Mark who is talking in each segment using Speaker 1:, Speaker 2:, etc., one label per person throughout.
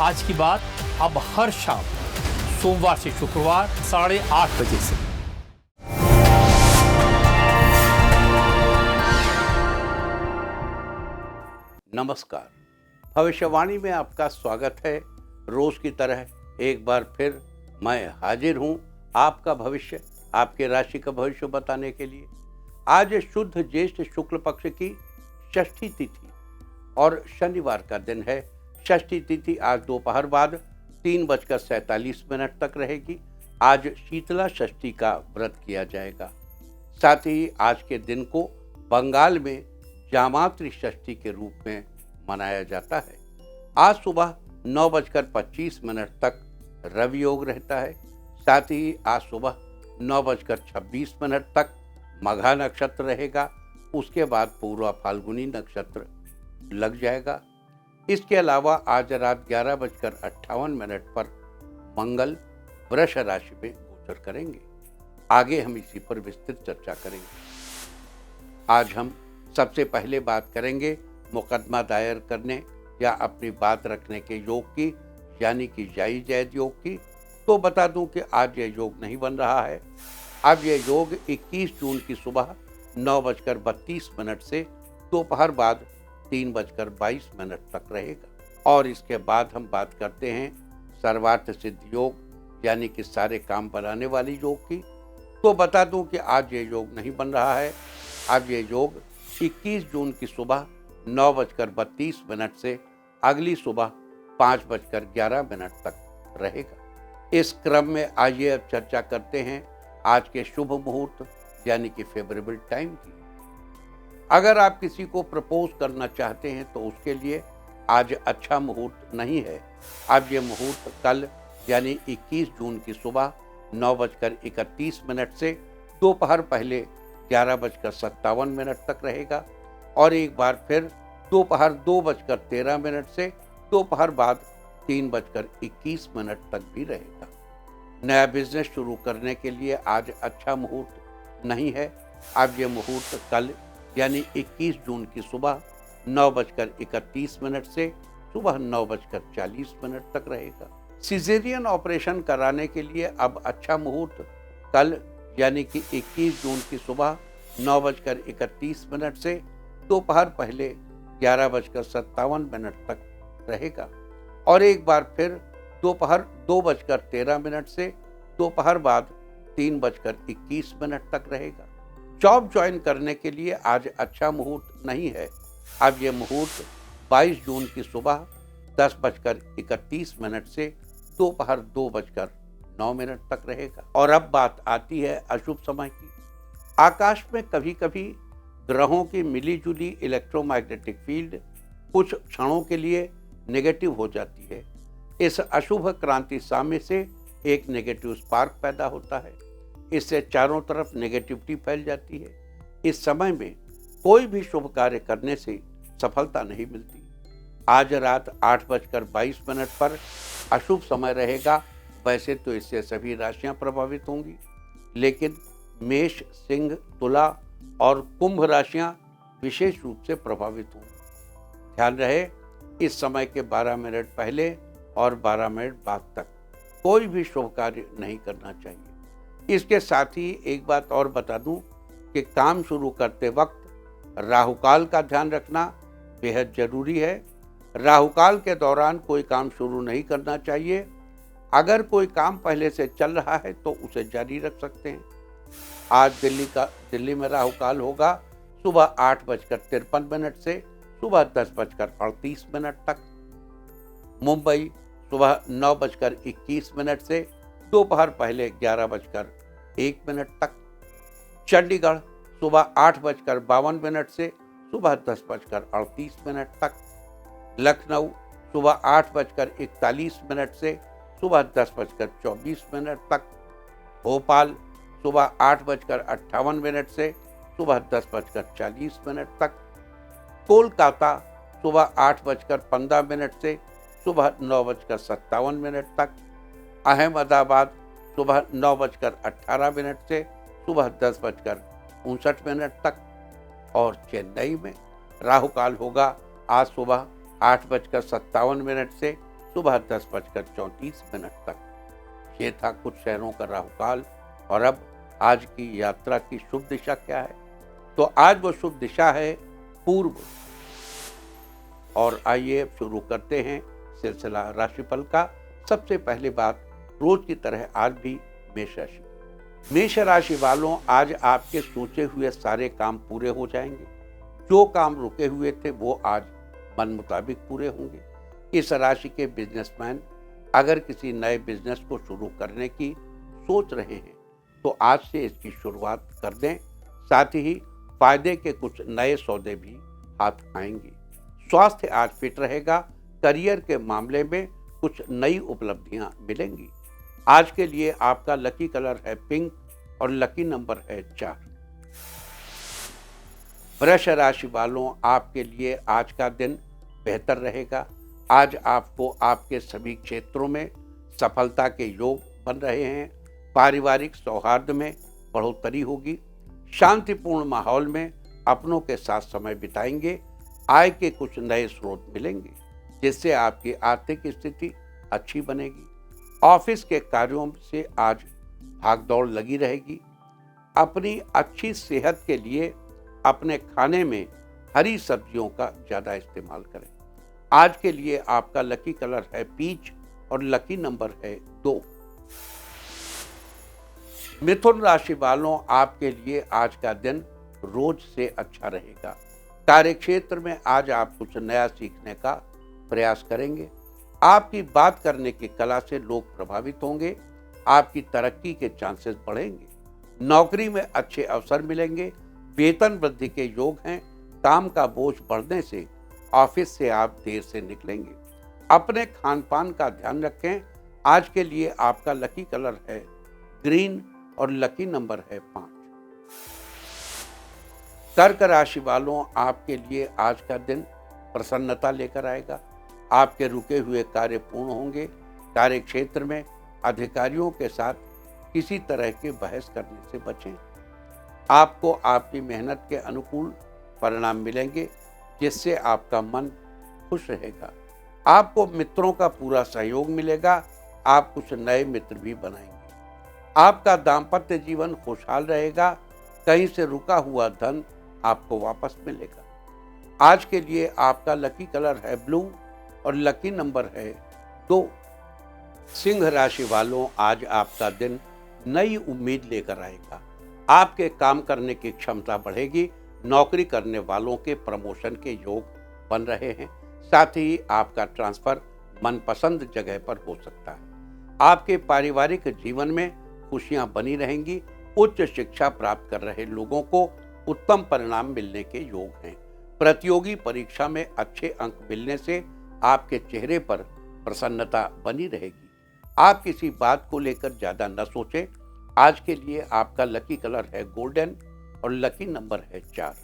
Speaker 1: आज की बात अब हर शाम सोमवार से शुक्रवार 8:30 बजे से।
Speaker 2: नमस्कार, भविष्यवाणी में आपका स्वागत है। रोज की तरह एक बार फिर मैं हाजिर हूं आपका भविष्य, आपके राशि का भविष्य बताने के लिए। आज शुद्ध ज्येष्ठ शुक्ल पक्ष की षष्ठी तिथि और शनिवार का दिन है। षष्ठी तिथि आज दोपहर बाद 3:47 तक रहेगी। आज शीतला षष्ठी का व्रत किया जाएगा। साथ ही आज के दिन को बंगाल में जामातृ षष्ठी के रूप में मनाया जाता है। आज सुबह 9:25 तक रवि योग रहता है। साथ ही आज सुबह 9:26 तक मघा नक्षत्र रहेगा। उसके बाद पूर्वा फाल्गुनी नक्षत्र लग जाएगा। इसके अलावा आज रात 11:58 पर मंगल वृष राशि में गोचर करेंगे। आगे हम इसी पर विस्तृत चर्चा करेंगे। आज हम सबसे पहले बात करेंगे मुकदमा दायर करने या अपनी बात रखने के योग की, यानी कि जाई जैद योग की। तो बता दूं कि आज यह योग नहीं बन रहा है। अब यह योग 21 जून की सुबह 9:32 से दोपहर बाद 3:22 तक रहेगा। और इसके बाद हम बात करते हैं सर्वार्थ सिद्ध योग, यानी कि सारे काम बनाने वाली योग की। तो बता दूं कि आज ये योग नहीं बन रहा है। अब ये योग 21 जून की सुबह 9:32 से अगली सुबह 5:11 तक रहेगा। इस क्रम में आइए अब चर्चा करते हैं आज के शुभ मुहूर्त, यानी कि फेवरेबल टाइम की। अगर आप किसी को प्रपोज करना चाहते हैं तो उसके लिए आज अच्छा मुहूर्त नहीं है। अब ये मुहूर्त कल यानी 21 जून की सुबह 9:31 से दोपहर पहले 11:57 तक रहेगा। और एक बार फिर दोपहर 2:13 से दोपहर बाद 3:21 तक भी रहेगा। नया बिजनेस शुरू करने के लिए आज अच्छा मुहूर्त नहीं है। अब ये मुहूर्त कल यानी 21 जून की सुबह 9:31 से सुबह 9:40 तक रहेगा। सिजेरियन ऑपरेशन कराने के लिए अब अच्छा मुहूर्त कल यानी कि 21 जून की सुबह 9:31 से दोपहर पहले 11:57 तक रहेगा। और एक बार फिर दोपहर 2:13 से दोपहर बाद 3:21 तक रहेगा। जॉब ज्वाइन करने के लिए आज अच्छा मुहूर्त नहीं है। अब यह मुहूर्त 22 जून की सुबह 10:31 से दोपहर 2:09 तक रहेगा। और अब बात आती है अशुभ समय की। आकाश में कभी कभी ग्रहों की मिलीजुली इलेक्ट्रोमैग्नेटिक फील्ड कुछ क्षणों के लिए नेगेटिव हो जाती है। इस अशुभ क्रांति साम्य से एक नेगेटिव स्पार्क पैदा होता है। इससे चारों तरफ नेगेटिविटी फैल जाती है। इस समय में कोई भी शुभ कार्य करने से सफलता नहीं मिलती। आज रात 8:22 पर अशुभ समय रहेगा। वैसे तो इससे सभी राशियां प्रभावित होंगी, लेकिन मेष, सिंह, तुला और कुंभ राशियां विशेष रूप से प्रभावित होंगी। ध्यान रहे, इस समय के 12 मिनट पहले और 12 मिनट बाद तक कोई भी शुभ कार्य नहीं करना चाहिए। इसके साथ ही एक बात और बता दूं कि काम शुरू करते वक्त राहुकाल का ध्यान रखना बेहद जरूरी है। राहुकाल के दौरान कोई काम शुरू नहीं करना चाहिए। अगर कोई काम पहले से चल रहा है तो उसे जारी रख सकते हैं। आज दिल्ली में राहुकाल होगा सुबह 8:53 से सुबह 10:38 तक। मुंबई सुबह 9:21 से दोपहर पहले 11:01 तक। चंडीगढ़ सुबह 8:52 से सुबह 10:38 तक। लखनऊ सुबह 8:41 से सुबह 10:24 तक। भोपाल सुबह 8:58 से सुबह 10:40 तक। कोलकाता सुबह 8:15 से सुबह 9:57 तक। अहमदाबाद सुबह 9:18 से सुबह 10:59 तक। और चेन्नई में राहु काल होगा आज सुबह 8:57 से सुबह 10:34 तक। ये था कुछ शहरों का राहुकाल। और अब आज की यात्रा की शुभ दिशा क्या है? तो आज वो शुभ दिशा है पूर्व। और आइए अब शुरू करते हैं सिलसिला राशिफल का। सबसे पहली बात, रोज की तरह आज भी मेष राशि। मेष राशि वालों, आज आपके सोचे हुए सारे काम पूरे हो जाएंगे। जो काम रुके हुए थे वो आज मन मुताबिक पूरे होंगे। इस राशि के बिजनेसमैन अगर किसी नए बिजनेस को शुरू करने की सोच रहे हैं तो आज से इसकी शुरुआत कर दें। साथ ही फायदे के कुछ नए सौदे भी हाथ आएंगे। स्वास्थ्य आज फिट रहेगा। करियर के मामले में कुछ नई उपलब्धियां मिलेंगी। आज के लिए आपका लकी कलर है पिंक और लकी नंबर है 4। वृष राशि वालों, आपके लिए आज का दिन बेहतर रहेगा। आज आपको आपके सभी क्षेत्रों में सफलता के योग बन रहे हैं। पारिवारिक सौहार्द में बढ़ोतरी होगी। शांतिपूर्ण माहौल में अपनों के साथ समय बिताएंगे। आय के कुछ नए स्रोत मिलेंगे जिससे आपकी आर्थिक स्थिति अच्छी बनेगी। ऑफिस के कार्यों से आज भागदौड़ लगी रहेगी। अपनी अच्छी सेहत के लिए अपने खाने में हरी सब्जियों का ज़्यादा इस्तेमाल करें। आज के लिए आपका लकी कलर है पीच और लकी नंबर है 2। मिथुन राशि वालों, आपके लिए आज का दिन रोज से अच्छा रहेगा। कार्यक्षेत्र में आज आप कुछ नया सीखने का प्रयास करेंगे। आपकी बात करने की कला से लोग प्रभावित होंगे। आपकी तरक्की के चांसेस बढ़ेंगे। नौकरी में अच्छे अवसर मिलेंगे। वेतन वृद्धि के योग हैं। काम का बोझ बढ़ने से ऑफिस से आप देर से निकलेंगे। अपने खान पान का ध्यान रखें। आज के लिए आपका लकी कलर है ग्रीन और लकी नंबर है 5। कर्क राशि वालों, आपके लिए आज का दिन प्रसन्नता लेकर आएगा। आपके रुके हुए कार्य पूर्ण होंगे। कार्य क्षेत्र में अधिकारियों के साथ किसी तरह के बहस करने से बचें। आपको आपकी मेहनत के अनुकूल परिणाम मिलेंगे जिससे आपका मन खुश रहेगा। आपको मित्रों का पूरा सहयोग मिलेगा। आप कुछ नए मित्र भी बनाएंगे। आपका दाम्पत्य जीवन खुशहाल रहेगा। कहीं से रुका हुआ धन आपको वापस मिलेगा। आज के लिए आपका लकी कलर है ब्लू और लकी नंबर है 2। सिंह राशि वालों, आज आपका दिन नई उम्मीद लेकर आएगा। आपके काम करने की क्षमता बढ़ेगी। नौकरी करने वालों के प्रमोशन के योग बन रहे हैं। साथ ही आपका ट्रांसफर मनपसंद जगह पर हो सकता है। आपके पारिवारिक जीवन में खुशियां बनी रहेंगी। उच्च शिक्षा प्राप्त कर रहे लोगों को उत्तम परिणाम मिलने के योग हैं। प्रतियोगी परीक्षा में अच्छे अंक मिलने से आपके चेहरे पर प्रसन्नता बनी रहेगी। आप किसी बात को लेकर ज्यादा न सोचें। आज के लिए आपका लकी कलर है गोल्डन और लकी नंबर है 4।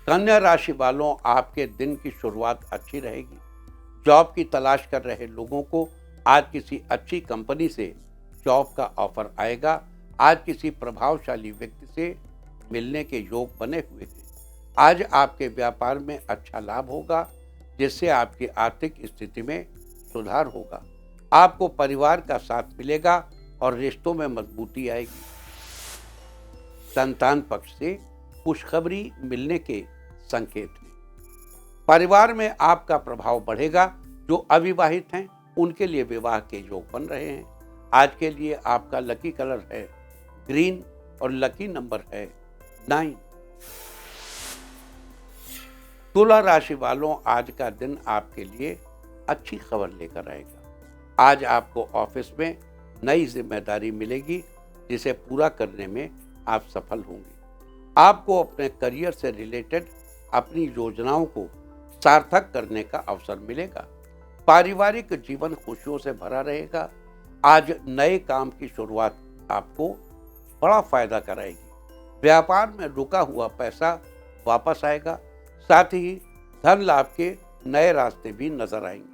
Speaker 2: कन्या राशि वालों, आपके दिन की शुरुआत अच्छी रहेगी। जॉब की तलाश कर रहे लोगों को आज किसी अच्छी कंपनी से जॉब का ऑफर आएगा। आज किसी प्रभावशाली व्यक्ति से मिलने के योग बने हुए हैं। आज आपके व्यापार में अच्छा लाभ होगा जिससे आपकी आर्थिक स्थिति में सुधार होगा। आपको परिवार का साथ मिलेगा और रिश्तों में मजबूती आएगी। संतान पक्ष से खुशखबरी मिलने के संकेत हैं। परिवार में आपका प्रभाव बढ़ेगा। जो अविवाहित हैं उनके लिए विवाह के योग बन रहे हैं। आज के लिए आपका लकी कलर है ग्रीन और लकी नंबर है 9। तुला राशि वालों, आज का दिन आपके लिए अच्छी खबर लेकर आएगा। आज आपको ऑफिस में नई जिम्मेदारी मिलेगी जिसे पूरा करने में आप सफल होंगे। आपको अपने करियर से रिलेटेड अपनी योजनाओं को सार्थक करने का अवसर मिलेगा। पारिवारिक जीवन खुशियों से भरा रहेगा। आज नए काम की शुरुआत आपको बड़ा फायदा कराएगी। व्यापार में रुका हुआ पैसा वापस आएगा। साथ ही धन लाभ के नए रास्ते भी नजर आएंगे।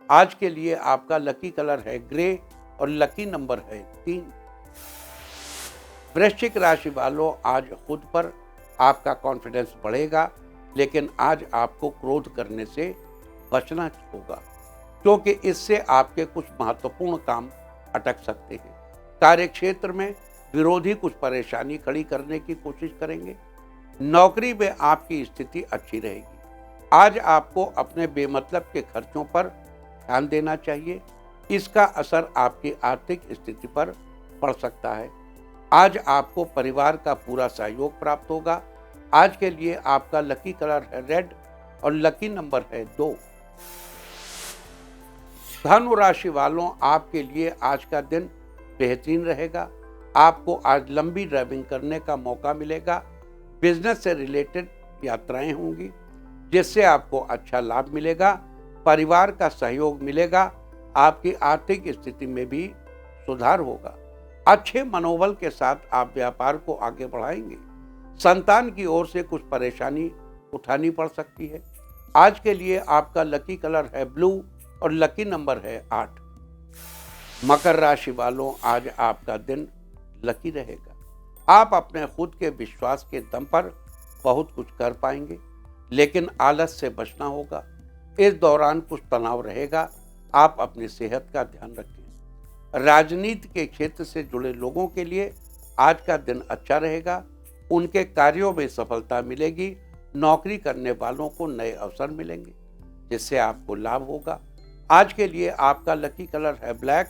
Speaker 2: आज के लिए आपका लकी कलर है ग्रे और लकी नंबर है 3। वृश्चिक राशि वालों, आज खुद पर आपका कॉन्फिडेंस बढ़ेगा, लेकिन आज आपको क्रोध करने से बचना होगा, क्योंकि इससे आपके कुछ महत्वपूर्ण काम अटक सकते हैं। कार्यक्षेत्र में विरोधी कुछ परेशानी खड़ी करने की कोशिश करेंगे। नौकरी में आपकी स्थिति अच्छी रहेगी। आज आपको अपने बेमतलब के खर्चों पर ध्यान देना चाहिए, इसका असर आपकी आर्थिक स्थिति पर पड़ सकता है। आज आपको परिवार का पूरा सहयोग प्राप्त होगा। आज के लिए आपका लकी कलर है रेड और लकी नंबर है 2। धनु राशि वालों, आपके लिए आज का दिन बेहतरीन रहेगा। आपको आज लंबी ड्राइविंग करने का मौका मिलेगा। बिजनेस से रिलेटेड यात्राएं होंगी, जिससे आपको अच्छा लाभ मिलेगा। परिवार का सहयोग मिलेगा। आपकी आर्थिक स्थिति में भी सुधार होगा। अच्छे मनोबल के साथ आप व्यापार को आगे बढ़ाएंगे। संतान की ओर से कुछ परेशानी उठानी पड़ सकती है। आज के लिए आपका लकी कलर है ब्लू और लकी नंबर है 8। मकर राशि वालों, आज आपका दिन लकी रहेगा। आप अपने खुद के विश्वास के दम पर बहुत कुछ कर पाएंगे, लेकिन आलस से बचना होगा। इस दौरान कुछ तनाव रहेगा। आप अपनी सेहत का ध्यान रखें। राजनीति के क्षेत्र से जुड़े लोगों के लिए आज का दिन अच्छा रहेगा। उनके कार्यों में सफलता मिलेगी। नौकरी करने वालों को नए अवसर मिलेंगे, जिससे आपको लाभ होगा। आज के लिए आपका लकी कलर है ब्लैक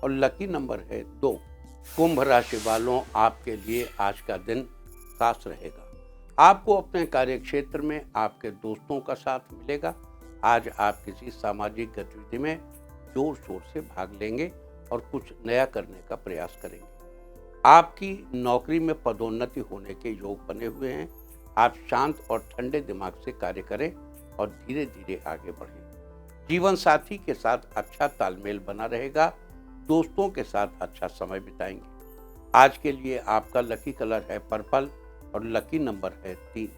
Speaker 2: और लकी नंबर है 2। कुंभ राशि वालों, आपके लिए आज का दिन खास रहेगा। आपको अपने कार्यक्षेत्र में आपके दोस्तों का साथ मिलेगा। आज आप किसी सामाजिक गतिविधि में जोर शोर से भाग लेंगे और कुछ नया करने का प्रयास करेंगे। आपकी नौकरी में पदोन्नति होने के योग बने हुए हैं। आप शांत और ठंडे दिमाग से कार्य करें और धीरे धीरे आगे बढ़ें। जीवन साथी के साथ अच्छा तालमेल बना रहेगा। दोस्तों के साथ अच्छा समय बिताएंगे। आज के लिए आपका लकी कलर है पर्पल और लकी नंबर है 3।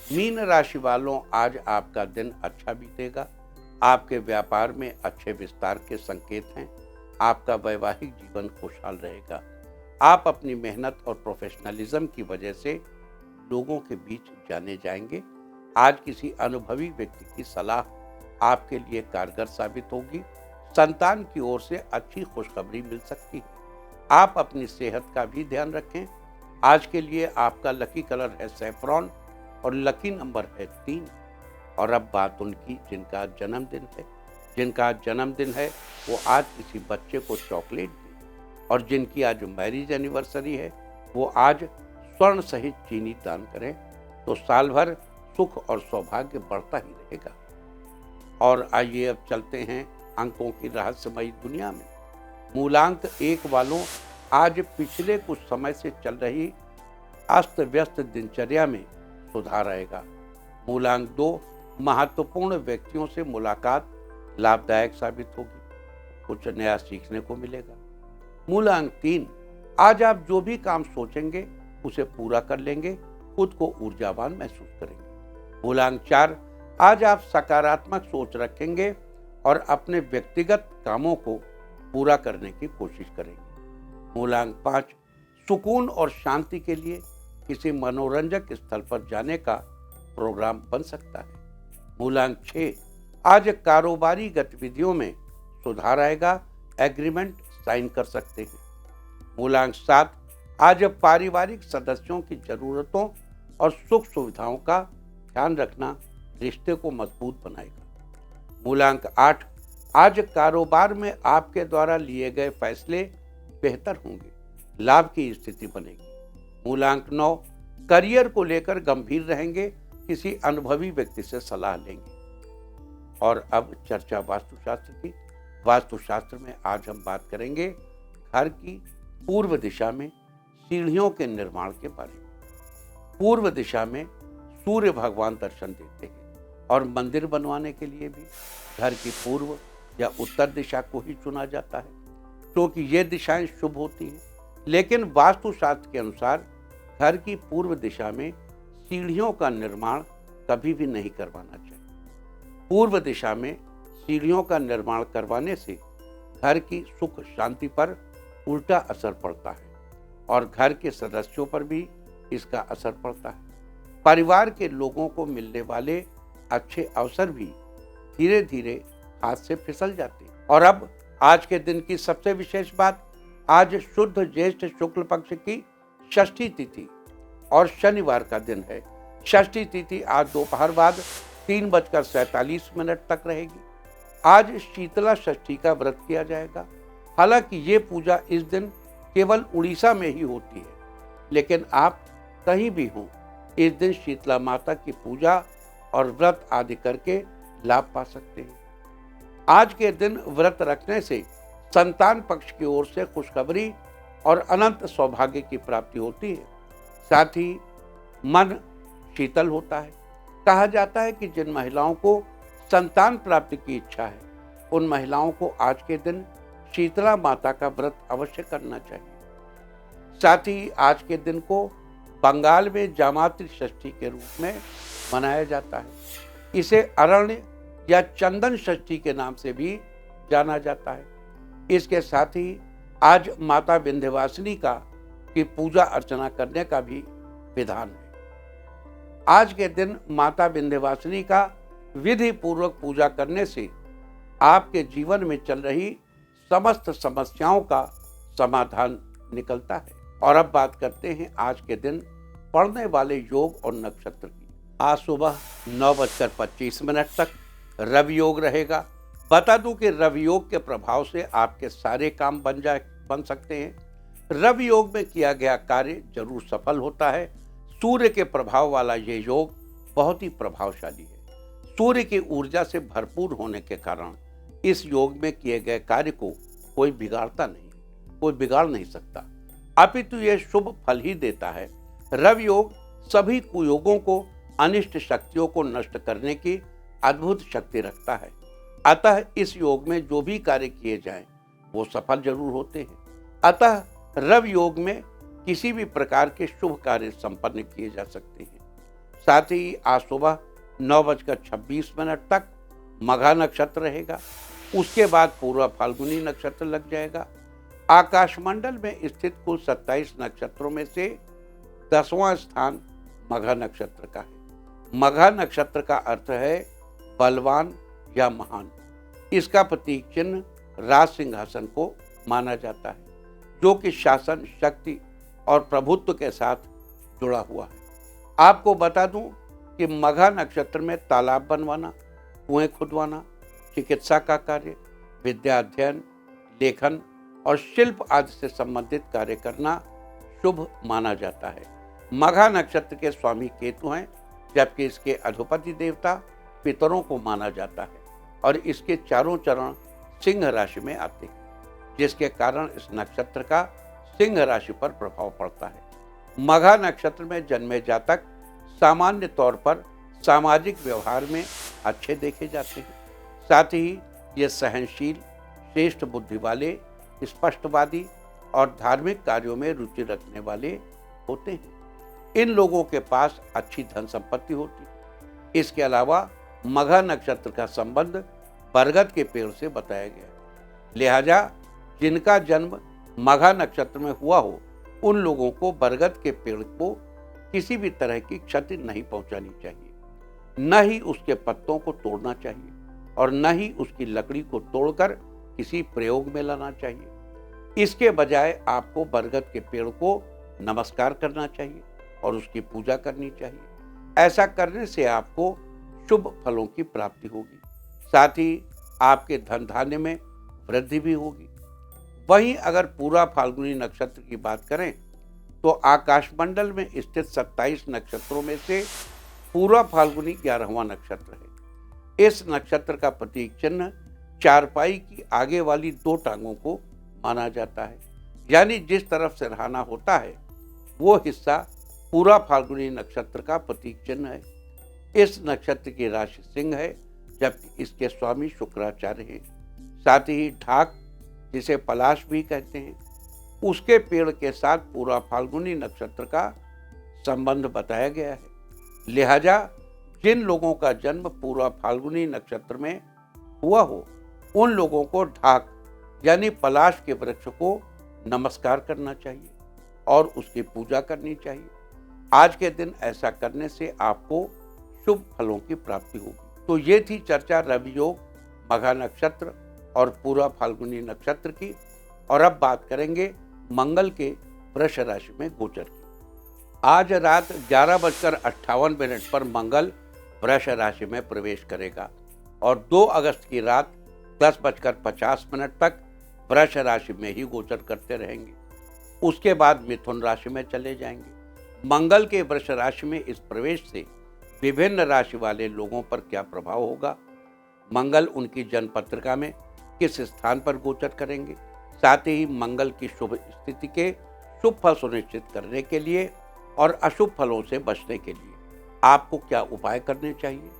Speaker 2: मीन राशि वालों, आज आपका दिन अच्छा बीतेगा। आपके व्यापार में अच्छे विस्तार के संकेत हैं। आपका वैवाहिक जीवन खुशहाल रहेगा। आप अपनी मेहनत और प्रोफेशनलिज्म की वजह से लोगों के बीच जाने जाएंगे। आज किसी अनुभवी व्यक्ति की सलाह आपके लिए कारगर साबित होगी। संतान की ओर से अच्छी खुशखबरी मिल सकती है। आप अपनी सेहत का भी ध्यान रखें। आज के लिए आपका लकी कलर है सैफरॉन और लकी नंबर है 3। और अब बात उनकी जिनका जन्मदिन है वो आज किसी बच्चे को चॉकलेट दें, और जिनकी आज मैरिज एनिवर्सरी है वो आज स्वर्ण सहित चीनी दान करें, तो साल भर सुख और सौभाग्य बढ़ता ही रहेगा। और आइए अब चलते हैं अंकों की रहस्यमयी दुनिया में। मूलांक 1 वालों, आज पिछले कुछ समय से चल रही अस्त व्यस्त दिनचर्या में सुधार आएगा। मूलांक 2, महत्वपूर्ण व्यक्तियों से मुलाकात लाभदायक साबित होगी। कुछ नया सीखने को मिलेगा। मूलांक 3, आज आप जो भी काम सोचेंगे उसे पूरा कर लेंगे। खुद को ऊर्जावान महसूस करेंगे। मूलांक 4, आज आप सकारात्मक सोच रखेंगे और अपने व्यक्तिगत कामों को पूरा करने की कोशिश करेंगे। मूलांक 5, सुकून और शांति के लिए किसी मनोरंजक स्थल पर जाने का प्रोग्राम बन सकता है। मूलांक 6, आज कारोबारी गतिविधियों में सुधार आएगा। एग्रीमेंट साइन कर सकते हैं। मूलांक 7, आज पारिवारिक सदस्यों की जरूरतों और सुख सुविधाओं का ध्यान रखना रिश्ते को मजबूत बनाएगा। मूलांक 8, आज कारोबार में आपके द्वारा लिए गए फैसले बेहतर होंगे। लाभ की स्थिति बनेगी। मूलांक 9, करियर को लेकर गंभीर रहेंगे। किसी अनुभवी व्यक्ति से सलाह लेंगे। और अब चर्चा वास्तुशास्त्र की। वास्तुशास्त्र में आज हम बात करेंगे घर की पूर्व दिशा में सीढ़ियों के निर्माण के बारे में। पूर्व दिशा में सूर्य भगवान दर्शन देते हैं और मंदिर बनवाने के लिए भी घर की पूर्व या उत्तर दिशा को ही चुना जाता है, क्योंकि ये दिशाएं शुभ होती हैं। लेकिन वास्तुशास्त्र के अनुसार घर की पूर्व दिशा में सीढ़ियों का निर्माण कभी भी नहीं करवाना चाहिए। पूर्व दिशा में सीढ़ियों का निर्माण करवाने से घर की सुख शांति पर उल्टा असर पड़ता है और घर के सदस्यों पर भी इसका असर पड़ता है। परिवार के लोगों को मिलने वाले अच्छे अवसर भी धीरे धीरे हाथ से फिसल जाते हैं। और अब आज के दिन की सबसे विशेष बात, आज शुद्ध ज्येष्ठ शुक्ल पक्ष की षष्ठी तिथि और शनिवार का दिन है। षष्ठी तिथि आज दोपहर बाद 3:47 तक रहेगी। आज शीतला षष्ठी का व्रत किया जाएगा। हालांकि ये पूजा इस दिन केवल उड़ीसा में ही होती है, लेकिन आप कहीं भी हों, इस दिन शीतला माता की पूजा और व्रत आदि करके लाभ पा सकते हैं। आज के दिन व्रत रखने से संतान पक्ष की ओर से खुशखबरी और अनंत सौभाग्य की प्राप्ति होती है। साथ ही मन शीतल होता है। कहा जाता है कि जिन महिलाओं को संतान प्राप्ति की इच्छा है, उन महिलाओं को आज के दिन शीतला माता का व्रत अवश्य करना चाहिए। साथ ही आज के दिन को बंगाल में जामातृ षष्ठी के रूप में मनाया जाता है। इसे अरण्य या चंदन षष्ठी के नाम से भी जाना जाता है। इसके साथ ही आज माता विंध्यवासिनी की पूजा अर्चना करने का भी विधान है। आज के दिन माता विंध्यवासिनी का विधि पूर्वक पूजा करने से आपके जीवन में चल रही समस्त समस्याओं का समाधान निकलता है। और अब बात करते हैं आज के दिन पड़ने वाले योग और नक्षत्र की। आज सुबह 9:25 तक रवि योग रहेगा। बता दूं कि रवि योग के प्रभाव से आपके सारे काम बन सकते हैं। रवि योग में किया गया कार्य जरूर सफल होता है। सूर्य के प्रभाव वाला ये योग बहुत ही प्रभावशाली है। सूर्य की ऊर्जा से भरपूर होने के कारण इस योग में किए गए कार्य को कोई बिगाड़ नहीं सकता, अपितु ये शुभ फल ही देता है। रवि योग सभी कुयोगों को, अनिष्ट शक्तियों को नष्ट करने की अद्भुत शक्ति रखता है। अतः इस योग में जो भी कार्य किए जाएं, वो सफल जरूर होते हैं। अतः रवि योग में किसी भी प्रकार के शुभ कार्य संपन्न किए जा सकते हैं। साथ ही आज सुबह 9:26 तक मघा नक्षत्र रहेगा। उसके बाद पूर्व फाल्गुनी नक्षत्र लग जाएगा। आकाशमंडल में स्थित कुल 27 नक्षत्रों में से 10वां स्थान मघा नक्षत्र का है। मघा नक्षत्र का अर्थ है बलवान या महान। इसका प्रतीक चिन्ह राज सिंहासन को माना जाता है, जो कि शासन, शक्ति और प्रभुत्व के साथ जुड़ा हुआ है। आपको बता दूं कि मघा नक्षत्र में तालाब बनवाना, कुएं खुदवाना, चिकित्सा का कार्य, विद्या अध्ययन, लेखन और शिल्प आदि से संबंधित कार्य करना शुभ माना जाता है। मघा नक्षत्र के स्वामी केतु हैं, जबकि इसके अधिपति देवता पितरों को माना जाता है और इसके चारों चरण सिंह राशि में आते हैं, जिसके कारण इस नक्षत्र का सिंह राशि पर प्रभाव पड़ता है। मघा नक्षत्र में जन्मे जातक सामान्य तौर पर सामाजिक व्यवहार में अच्छे देखे जाते हैं। साथ ही ये सहनशील, श्रेष्ठ बुद्धि वाले, स्पष्टवादी और धार्मिक कार्यों में रुचि रखने वाले होते हैं। इन लोगों के पास अच्छी धन संपत्ति होती है। इसके अलावा मघा नक्षत्र का संबंध बरगद के पेड़ से बताया गया है। लिहाजा जिनका जन्म मघा नक्षत्र में हुआ हो, उन लोगों को बरगद के पेड़ को किसी भी तरह की क्षति नहीं पहुंचानी चाहिए। न ही उसके पत्तों को तोड़ना चाहिए और न ही उसकी लकड़ी को तोड़कर किसी प्रयोग में लाना चाहिए। इसके बजाय आपको बरगद के पेड़ को नमस्कार करना चाहिए और उसकी पूजा करनी चाहिए। ऐसा करने से आपको शुभ फलों की प्राप्ति होगी। साथ ही आपके धन धान्य में वृद्धि भी होगी। वहीं अगर पूरा फाल्गुनी नक्षत्र की बात करें तो आकाशमंडल में स्थित 27 नक्षत्रों में से पूरा फाल्गुनी 11वां नक्षत्र है। इस नक्षत्र का प्रतीक चिन्ह चारपाई की आगे वाली 2 टांगों को माना जाता है, यानी जिस तरफ सिरहाना होता है वो हिस्सा पूरा फाल्गुनी नक्षत्र का प्रतीक चिन्ह है। इस नक्षत्र की राशि सिंह है, जबकि इसके स्वामी शुक्राचार्य हैं। साथ ही ढाक, जिसे पलाश भी कहते हैं, उसके पेड़ के साथ पूरा फाल्गुनी नक्षत्र का संबंध बताया गया है। लिहाजा जिन लोगों का जन्म पूरा फाल्गुनी नक्षत्र में हुआ हो, उन लोगों को ढाक यानी पलाश के वृक्ष को नमस्कार करना चाहिए और उसकी पूजा करनी चाहिए। आज के दिन ऐसा करने से आपको शुभ फलों की प्राप्ति होगी। तो ये थी चर्चा रवि योग, मघा नक्षत्र और पूरा फाल्गुनी नक्षत्र की। और अब बात करेंगे मंगल के वृष राशि में गोचर की। आज रात 11:58 पर मंगल वृष राशि में प्रवेश करेगा और 2 अगस्त की रात 10:50 तक वृष राशि में ही गोचर करते रहेंगे। उसके बाद मिथुन राशि में चले जाएंगे। मंगल के वृष राशि में इस प्रवेश से विभिन्न राशि वाले लोगों पर क्या प्रभाव होगा, मंगल उनकी जन्म पत्रिका में किस स्थान पर गोचर करेंगे, साथ ही मंगल की शुभ स्थिति के शुभ फल सुनिश्चित करने के लिए और अशुभ फलों से बचने के लिए आपको क्या उपाय करने चाहिए,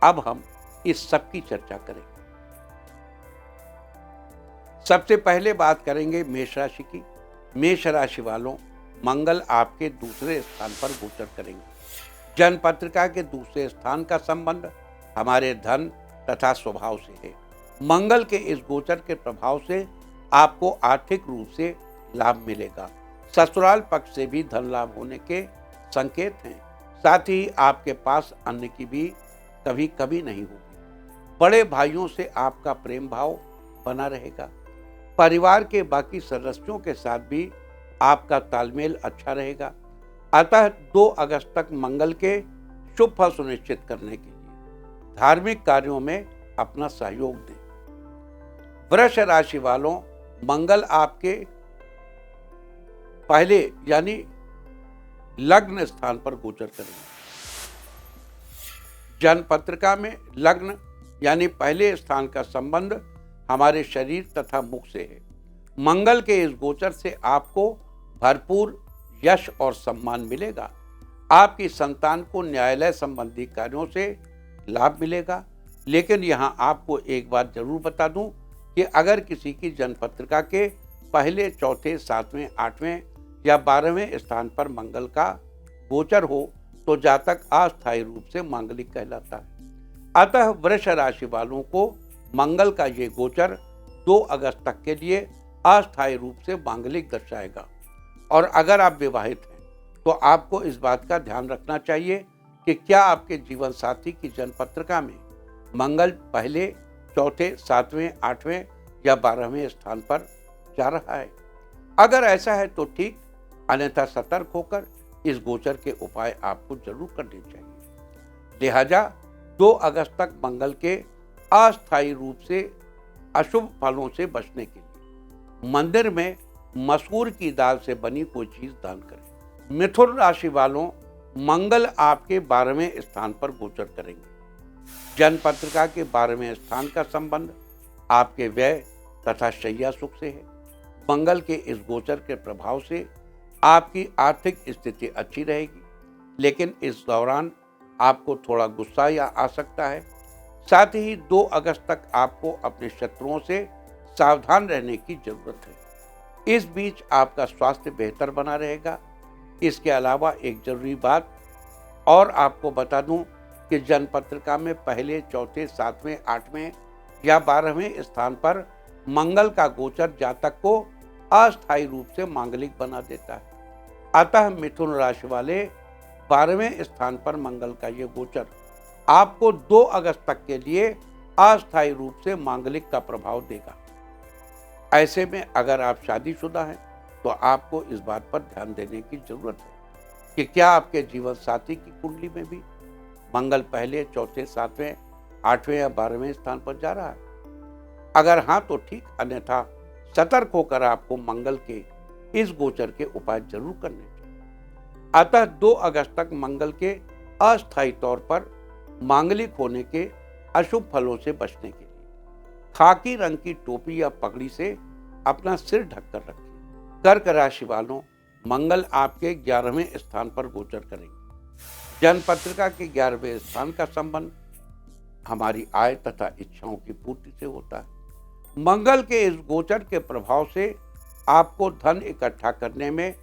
Speaker 2: अब हम इस सब की चर्चा करेंगे। सबसे पहले बात करेंगे मेष राशि की। मेष राशि वालों, मंगल आपके दूसरे स्थान पर गोचर करेंगे। जन्म पत्रिका के दूसरे स्थान का संबंध हमारे धन तथा स्वभाव से है। मंगल के इस गोचर के प्रभाव से आपको आर्थिक रूप से लाभ मिलेगा। ससुराल पक्ष से भी धन लाभ होने के संकेत हैं। साथ ही आपके पास अन्न की भी कभी कमी नहीं होगी। बड़े भाइयों से आपका प्रेम भाव बना रहेगा। परिवार के बाकी सदस्यों के साथ भी आपका तालमेल अच्छा रहेगा। अतः 2 अगस्त तक मंगल के शुभ फल सुनिश्चित करने के लिए धार्मिक कार्यों में अपना सहयोग दें। वृष राशि वालों, मंगल आपके पहले यानी लग्न स्थान पर गोचर करेंगे। जन्म पत्रिका में लग्न यानी पहले स्थान का संबंध हमारे शरीर तथा मुख से है। मंगल के इस गोचर से आपको भरपूर यश और सम्मान मिलेगा। आपकी संतान को न्यायालय संबंधी कार्यों से लाभ मिलेगा। लेकिन यहां आपको एक बात जरूर बता दूं कि अगर किसी की जन्म पत्रिका के पहले, चौथे, 7वें, 8वें या 12वें स्थान पर मंगल का गोचर हो तो जातक अस्थायी रूप से मांगलिक कहलाता है। अतः वृष राशि वालों को मंगल का ये गोचर 2 अगस्त तक के लिए अस्थायी रूप से मांगलिक दर्शाएगा। और अगर आप विवाहित हैं तो आपको इस बात का ध्यान रखना चाहिए कि क्या आपके जीवन साथी की जन्म पत्रिका में मंगल पहले, चौथे, 7वें, 8वें या 12वें स्थान पर जा रहा है। अगर ऐसा है तो ठीक, अन्यथा सतर्क होकर इस गोचर के उपाय आपको जरूर करने चाहिए। लिहाजा 2 अगस्त तक मंगल के अस्थायी रूप से अशुभ फलों से बचने के लिए मंदिर में मसूर की दाल से बनी कोई चीज दान करें। मिथुन राशि वालों, मंगल आपके 12वें स्थान पर गोचर करेंगे। जन्म पत्रिका के 12वें स्थान का संबंध आपके व्यय तथा शैया सुख से है। मंगल के इस गोचर के प्रभाव से आपकी आर्थिक स्थिति अच्छी रहेगी, लेकिन इस दौरान आपको थोड़ा गुस्सा या आ सकता है। साथ ही 2 अगस्त तक आपको अपने शत्रुओं से सावधान रहने की जरूरत है। इस बीच आपका स्वास्थ्य बेहतर बना रहेगा। इसके अलावा एक जरूरी बात और आपको बता दूं कि जन्म पत्रिका में पहले, चौथे, 7वें, 8वें या 12वें स्थान पर मंगल का गोचर जातक को अस्थायी रूप से मांगलिक बना देता है। अतः मिथुन राशि वाले 12वें स्थान पर मंगल का ये गोचर आपको 2 अगस्त तक के लिए अस्थायी रूप से मांगलिक का प्रभाव देगा। ऐसे में अगर आप शादीशुदा हैं तो आपको इस बात पर ध्यान देने की जरूरत है कि क्या आपके जीवन साथी की कुंडली में भी मंगल पहले, चौथे, 7वें, 8वें या 12वें स्थान पर जा रहा है। अगर हाँ तो ठीक, अन्यथा सतर्क होकर आपको मंगल के इस गोचर के उपाय जरूर करने चाहिए। अतः 2 अगस्त तक मंगल के अस्थायी तौर पर मांगलिक होने के अशुभ फलों से बचने के लिए खाकी रंग की टोपी या पगड़ी से अपना सिर ढककर रखें। कर्क राशि वालों, मंगल आपके 11वें स्थान पर गोचर करेंगे। जन्म पत्रिका के 11वें स्थान का संबंध हमारी आय तथा इच्छाओं की पूर्ति से होता है। मंगल के इस गोचर के प्रभाव से आपको धन इकट्ठा करने में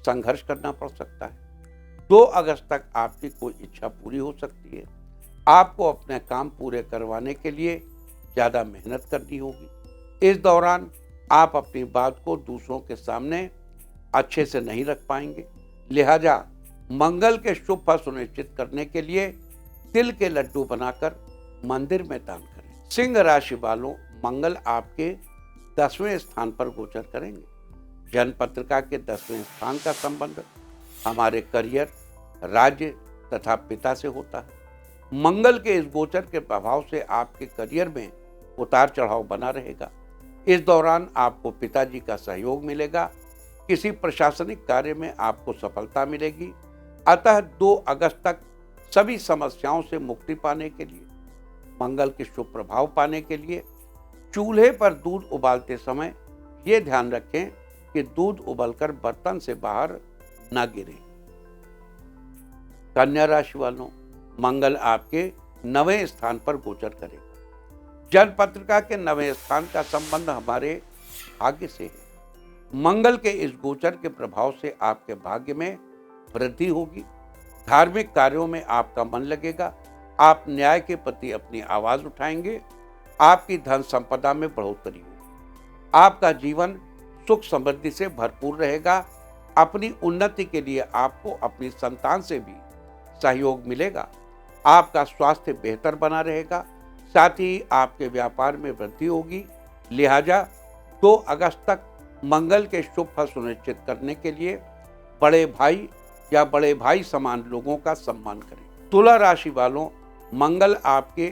Speaker 2: संघर्ष करना पड़ सकता है। 2 अगस्त तक आपकी कोई इच्छा पूरी हो सकती है। आपको अपने काम पूरे करवाने के लिए ज़्यादा मेहनत करनी होगी। इस दौरान आप अपनी बात को दूसरों के सामने अच्छे से नहीं रख पाएंगे। लिहाजा मंगल के शुभ फल सुनिश्चित करने के लिए तिल के लड्डू बनाकर मंदिर में दान करें। सिंह राशि वालों, मंगल आपके 10वें स्थान पर गोचर करेंगे। जन्म पत्रिका के 10वें स्थान का संबंध हमारे करियर, राज्य तथा पिता से होता है। मंगल के इस गोचर के प्रभाव से आपके करियर में उतार चढ़ाव बना रहेगा। इस दौरान आपको पिताजी का सहयोग मिलेगा। किसी प्रशासनिक कार्य में आपको सफलता मिलेगी। अतः 2 अगस्त तक सभी समस्याओं से मुक्ति पाने के लिए, मंगल के शुभ प्रभाव पाने के लिए चूल्हे पर दूध उबालते समय ये ध्यान रखें कि दूध उबलकर बर्तन से बाहर न गिरे। कन्या राशि वालों, मंगल आपके 9वें स्थान पर गोचर करेगा। जन्म पत्रिका के 9वें स्थान का संबंध हमारे भाग्य से है। मंगल के इस गोचर के प्रभाव से आपके भाग्य में वृद्धि होगी। धार्मिक कार्यों में आपका मन लगेगा। आप न्याय के प्रति अपनी आवाज उठाएंगे। आपकी धन संपदा में बढ़ोतरी होगी। आपका जीवन सुख समृद्धि से भरपूर रहेगा। अपनी उन्नति के लिए आपको अपनी संतान से भी सहयोग मिलेगा। आपका स्वास्थ्य बेहतर बना रहेगा। साथ ही आपके व्यापार में वृद्धि होगी। लिहाजा 2 अगस्त तक मंगल के शुभ फल सुनिश्चित करने के लिए बड़े भाई या बड़े भाई समान लोगों का सम्मान करें। तुला राशि वालों, मंगल आपके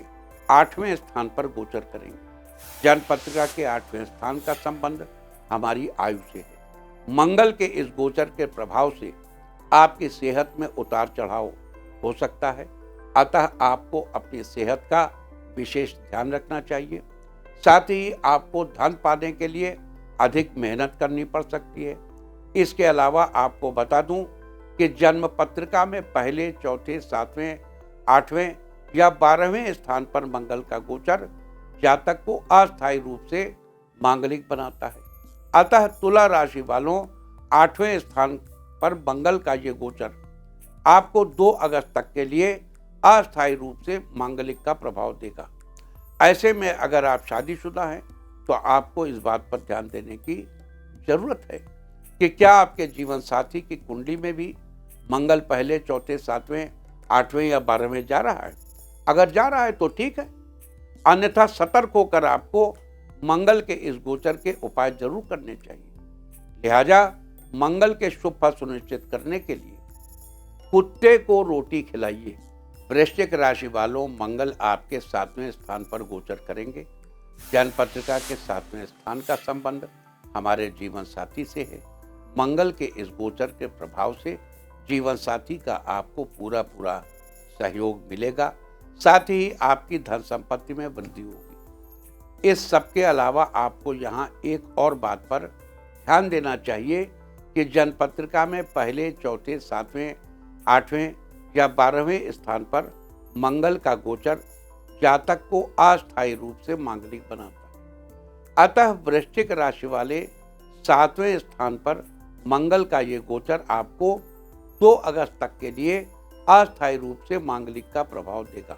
Speaker 2: 8वें स्थान पर गोचर करेंगे। जन्म पत्रिका के 8वें स्थान का संबंध हमारी आयु से है। मंगल के इस गोचर के प्रभाव से आपकी सेहत में उतार चढ़ाव हो सकता है। अतः आपको अपनी सेहत का विशेष ध्यान रखना चाहिए। साथ ही आपको धन पाने के लिए अधिक मेहनत करनी पड़ सकती है। इसके अलावा आपको बता दूं कि जन्म पत्रिका में पहले, चौथे, 7वें, 8वें या 12वें स्थान पर मंगल का गोचर जातक को अस्थायी रूप से मांगलिक बनाता है। अतः तुला राशि वालों, 8वें स्थान पर मंगल का ये गोचर आपको 2 अगस्त तक के लिए अस्थायी रूप से मांगलिक का प्रभाव देगा। ऐसे में अगर आप शादीशुदा हैं तो आपको इस बात पर ध्यान देने की जरूरत है कि क्या आपके जीवन साथी की कुंडली में भी मंगल पहले, चौथे, 7वें, 8वें या 12वें जा रहा है। अगर जा रहा है तो ठीक है, अन्यथा सतर्क होकर आपको मंगल के इस गोचर के उपाय जरूर करने चाहिए। लिहाजा मंगल के शुभ फल सुनिश्चित करने के लिए कुत्ते को रोटी खिलाइए। वृश्चिक राशि वालों, मंगल आपके 7वें स्थान पर गोचर करेंगे। जन्म पत्रिका के 7वें स्थान का संबंध हमारे जीवन साथी से है। मंगल के इस गोचर के प्रभाव से जीवन साथी का आपको पूरा सहयोग मिलेगा। साथ ही आपकी धन संपत्ति में वृद्धि होगी। इस सब के अलावा आपको यहाँ एक और बात पर ध्यान देना चाहिए कि जन्म पत्रिका में पहले, चौथे, 7वें, 8वें या 12वें स्थान पर मंगल का गोचर जातक को अस्थायी रूप से मांगलिक बनाता है। अतः वृश्चिक राशि वाले 7वें स्थान पर मंगल का ये गोचर आपको 2 अगस्त तक के लिए अस्थायी रूप से मांगलिक का प्रभाव देगा।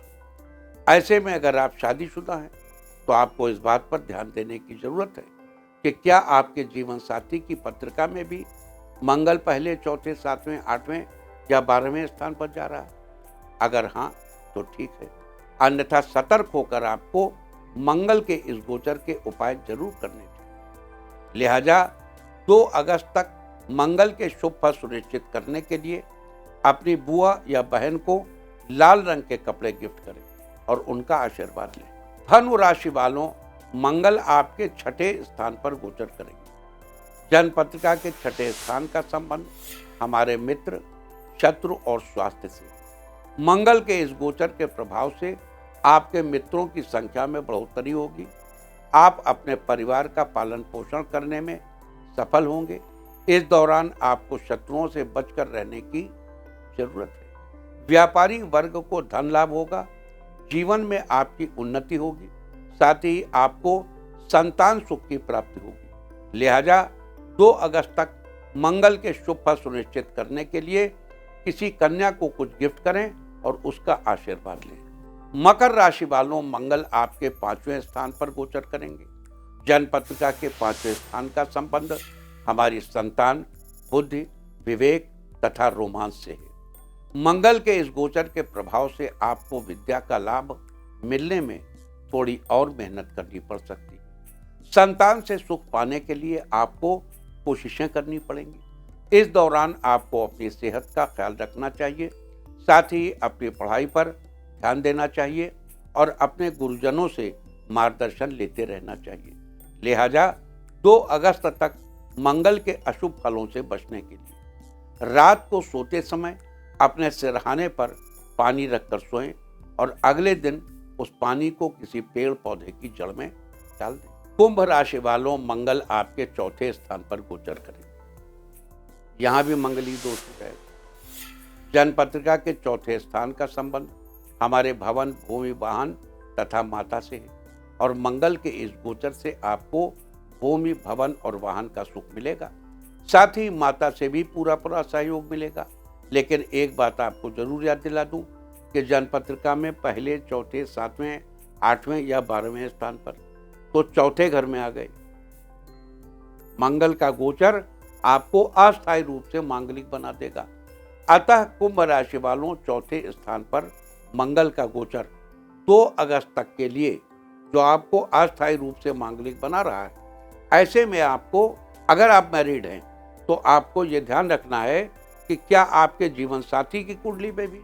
Speaker 2: ऐसे में अगर आप शादीशुदा हैं तो आपको इस बात पर ध्यान देने की जरूरत है कि क्या आपके जीवन साथी की पत्रिका में भी मंगल पहले, चौथे, 7वें, 8वें या 12वें स्थान पर जा रहा है। अगर हाँ तो ठीक है, अन्यथा सतर्क होकर आपको मंगल के इस गोचर के उपाय जरूर करने चाहिए। लिहाजा 2 अगस्त तक मंगल के शुभ फल सुनिश्चित करने के लिए अपनी बुआ या बहन को लाल रंग के कपड़े गिफ्ट करें और उनका आशीर्वाद लें। धनु राशि वालों, मंगल आपके 6ठे स्थान पर गोचर करेंगे। जन्म पत्रिका के 6ठे स्थान का संबंध हमारे मित्र, शत्रु और स्वास्थ्य से। मंगल के इस गोचर के प्रभाव से आपके मित्रों की संख्या में बढ़ोतरी होगी। आप अपने परिवार का पालन पोषण करने में सफल होंगे। इस दौरान आपको शत्रुओं से बचकर रहने की जरूरत है। व्यापारी वर्ग को धन लाभ होगा। जीवन में आपकी उन्नति होगी। साथ ही आपको संतान सुख की प्राप्ति होगी। लिहाजा 2 अगस्त तक मंगल के शुभ फल सुनिश्चित करने के लिए किसी कन्या को कुछ गिफ्ट करें और उसका आशीर्वाद लें। मकर राशि वालों, मंगल आपके 5वें स्थान पर गोचर करेंगे। जन्म पत्रिका के 5वें स्थान का संबंध हमारी संतान, बुद्धि, विवेक तथा रोमांस से है। मंगल के इस गोचर के प्रभाव से आपको विद्या का लाभ मिलने में थोड़ी और मेहनत करनी पड़ सकती है। संतान से सुख पाने के लिए आपको कोशिशें करनी पड़ेंगी। इस दौरान आपको अपनी सेहत का ख्याल रखना चाहिए, साथ ही अपनी पढ़ाई पर ध्यान देना चाहिए और अपने गुरुजनों से मार्गदर्शन लेते रहना चाहिए। लिहाजा 2 अगस्त तक मंगल के अशुभ फलों से बचने के लिए रात को सोते समय अपने सिरहाने पर पानी रखकर सोएं और अगले दिन उस पानी को किसी पेड़ पौधे की जड़ में डाल दें। कुंभ राशि वालों, मंगल आपके चौथे स्थान पर गोचर करेंगे। यहां भी मंगली दोष हो जाएगा। जन्मपत्रिका के चौथे स्थान का संबंध हमारे भवन, भूमि, वाहन तथा माता से है और मंगल के इस गोचर से आपको भूमि, भवन और वाहन का सुख मिलेगा। साथ ही माता से भी पूरा सहयोग मिलेगा। लेकिन एक बात आपको जरूर याद दिला दूं कि जन्मपत्रिका में पहले, चौथे, 7वें, 8वें या 12वें स्थान पर, तो चौथे घर में आ गए। मंगल का गोचर आपको अस्थायी रूप से मांगलिक बना देगा। अतः कुंभ राशि वालों, चौथे स्थान पर मंगल का गोचर 2 अगस्त तक के लिए जो आपको अस्थायी रूप से मांगलिक बना रहा है, ऐसे में आपको, अगर आप मैरिड हैं तो आपको ये ध्यान रखना है कि क्या आपके जीवन साथी की कुंडली में भी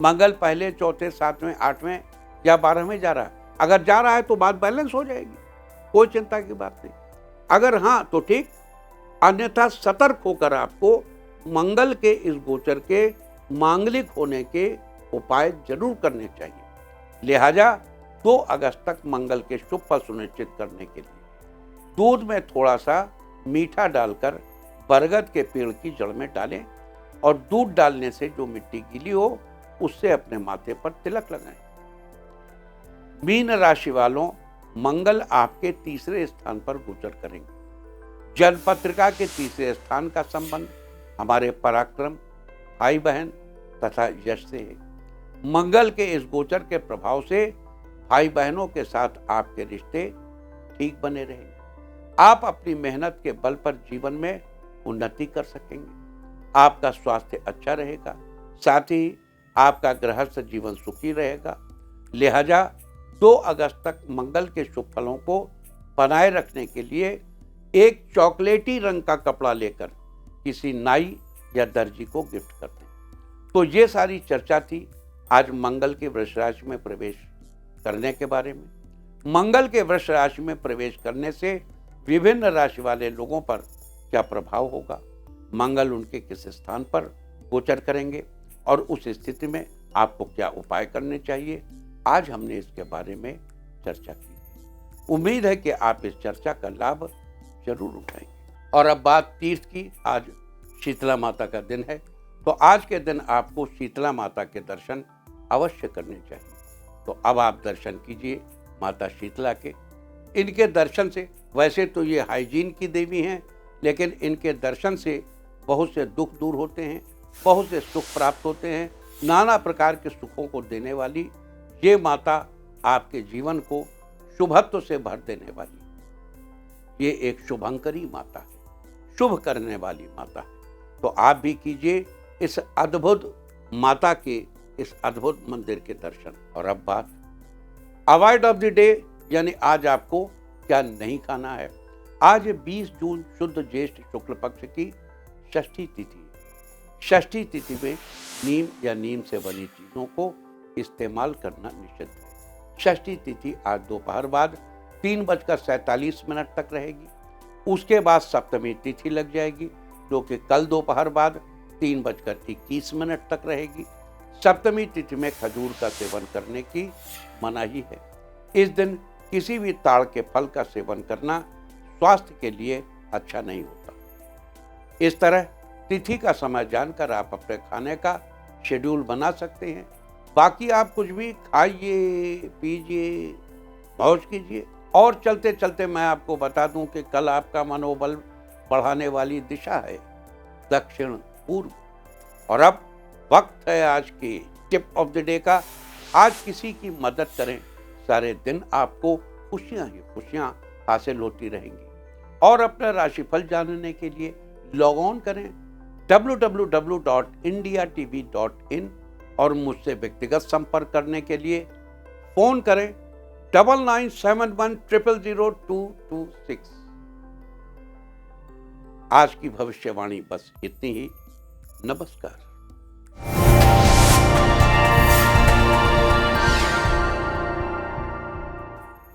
Speaker 2: मंगल पहले, चौथे, 7वें, 8वें या 12वें जा रहा है। अगर जा रहा है तो बात बैलेंस हो जाएगी, कोई चिंता की बात नहीं। अगर हाँ तो ठीक, अन्यथा सतर्क होकर आपको मंगल के इस गोचर के मांगलिक होने के उपाय जरूर करने चाहिए। लिहाजा 2 अगस्त तक मंगल के शुभ फल सुनिश्चित करने के लिए दूध में थोड़ा सा मीठा डालकर बरगद के पेड़ की जड़ में डालें और दूध डालने से जो मिट्टी गीली हो उससे अपने माथे पर तिलक लगाएं। मीन राशि वालों, मंगल आपके तीसरे स्थान पर गोचर करेंगे। जन्मपत्रिका के तीसरे स्थान का संबंध हमारे पराक्रम, भाई बहन तथा यश से है। मंगल के इस गोचर के प्रभाव से भाई बहनों के साथ आपके रिश्ते ठीक बने रहेंगे। आप अपनी मेहनत के बल पर जीवन में उन्नति कर सकेंगे। आपका स्वास्थ्य अच्छा रहेगा, साथ ही आपका गृहस्थ जीवन सुखी रहेगा। लिहाजा 2 अगस्त तक मंगल के शुभ फलों को बनाए रखने के लिए एक चॉकलेटी रंग का कपड़ा लेकर किसी नाई या दर्जी को गिफ्ट कर दें। तो ये सारी चर्चा थी आज मंगल के वृष राशि में प्रवेश करने के बारे में। मंगल के वृष राशि में प्रवेश करने से विभिन्न राशि वाले लोगों पर क्या प्रभाव होगा, मंगल उनके किस स्थान पर गोचर करेंगे और उस स्थिति में आपको क्या उपाय करने चाहिए, आज हमने इसके बारे में चर्चा की। उम्मीद है कि आप इस चर्चा का लाभ जरूर उठाएंगे। और अब बात तीर्थ की। आज शीतला माता का दिन है, तो आज के दिन आपको शीतला माता के दर्शन अवश्य करने चाहिए। तो अब आप दर्शन कीजिए माता शीतला के। इनके दर्शन से, वैसे तो ये हाइजीन की देवी हैं, लेकिन इनके दर्शन से बहुत से दुख दूर होते हैं, बहुत से सुख प्राप्त होते हैं। नाना प्रकार के सुखों को देने वाली ये माता आपके जीवन को शुभत्व से भर देने वाली, ये एक शुभंकरी माता है, शुभ करने वाली माता है। तो आप भी कीजिए इस अद्भुत माता के इस अद्भुत मंदिर के दर्शन। और अब बात अवॉइड ऑफ द डे, यानी आज आपको क्या नहीं खाना है। आज 20 जून शुद्ध ज्येष्ठ शुक्ल पक्ष की षष्ठी तिथि है। षष्ठी तिथि में नीम या नीम से बनी चीजों को इस्तेमाल करना निषिद्ध है। षष्ठी तिथि आज दोपहर बाद 3:47 तक रहेगी। उसके बाद सप्तमी तिथि लग जाएगी, जो कि कल दोपहर बाद 3:21 तक रहेगी। सप्तमी तिथि में खजूर का सेवन करने की मनाही है। इस दिन किसी भी ताड़ के फल का सेवन करना स्वास्थ्य के लिए अच्छा नहीं होता। इस तरह तिथि का समय जानकर आप अपने खाने का शेड्यूल बना सकते हैं। बाकी आप कुछ भी खाइए, पीजिए, मौज कीजिए। और चलते चलते मैं आपको बता दूं कि कल आपका मनोबल बढ़ाने वाली दिशा है दक्षिण पूर्व। और अब वक्त है आज की टिप ऑफ द डे का। आज किसी की मदद करें, सारे दिन आपको खुशियां ही खुशियां हासिल होती रहेंगी। और अपना राशिफल जानने के लिए लॉग ऑन करें www.indiatv.in और मुझसे व्यक्तिगत संपर्क करने के लिए फोन करें 9971000226। आज की भविष्यवाणी बस इतनी ही। नमस्कार।